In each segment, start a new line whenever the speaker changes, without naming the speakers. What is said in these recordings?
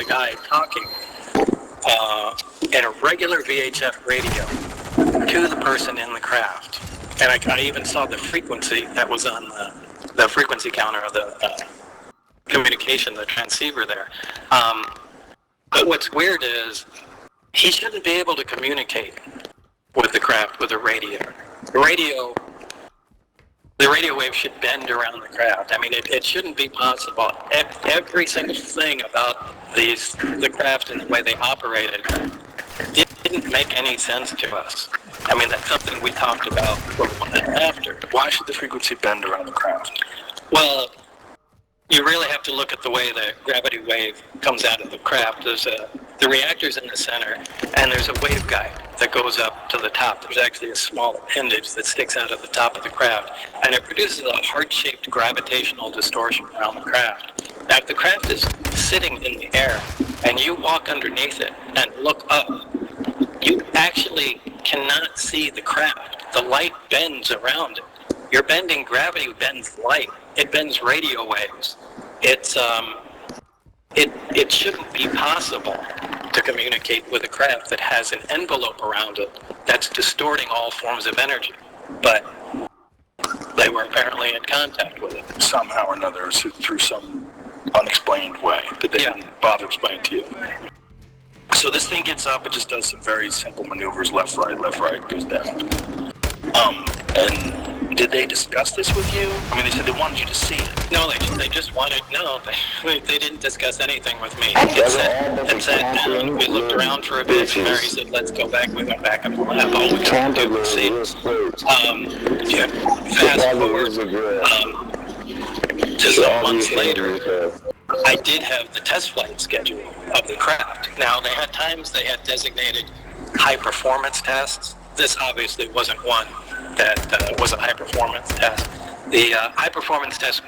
guy talking in a regular VHF radio to the person in the craft. And I even saw the frequency that was on the frequency counter of the communication, the transceiver there. But what's weird is he shouldn't be able to communicate with the craft with a radio. The radio wave should bend around the craft. I mean, it shouldn't be possible. Every single thing about the craft and the way they operated didn't make any sense to us. I mean, that's something we talked about after.
Why should the frequency bend around the craft?
Well, you really have to look at the way the gravity wave comes out of the craft. There's the reactor's in the center, and there's a waveguide that goes up to the top. There's actually a small appendage that sticks out of the top of the craft, and it produces a heart-shaped gravitational distortion around the craft. Now, if the craft is sitting in the air, and you walk underneath it and look up, you actually cannot see the craft. The light bends around it. You're bending gravity, bends light. It bends radio waves. It shouldn't be possible to communicate with a craft that has an envelope around it that's distorting all forms of energy. But they were apparently in contact with it.
Somehow or another, through some unexplained way that they didn't bother explaining to you. So this thing gets up, it just does some very simple maneuvers, left, right, goes down. And did they discuss this with you? I mean, they said they wanted you to see it.
No, they just wanted, they didn't discuss anything with me. It said, we looked around for a bit, and Mary said, let's go back. We went back in the lab. All we got to do was see. Fast forward to some months later, I did have the test flight schedule of the craft. Now, they had times they had designated high-performance tests. This obviously wasn't one that was a high-performance test. The high-performance test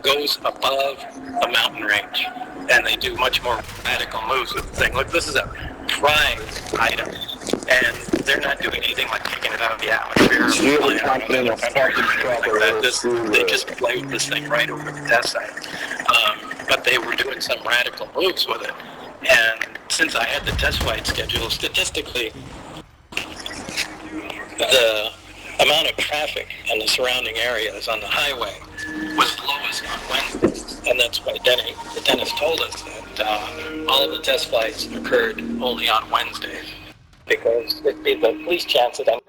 goes above a mountain range, and they do much more radical moves with the thing. Look, this is a prize item, and they're not doing anything like taking it out of the atmosphere. They just play with this thing right over the test site. But they were doing some radical moves with it. And since I had the test flight schedule, statistically, the amount of traffic in the surrounding areas on the highway was lowest on Wednesdays. And that's why Dennis told us that all of the test flights occurred only on Wednesdays, because it'd be the least chance of them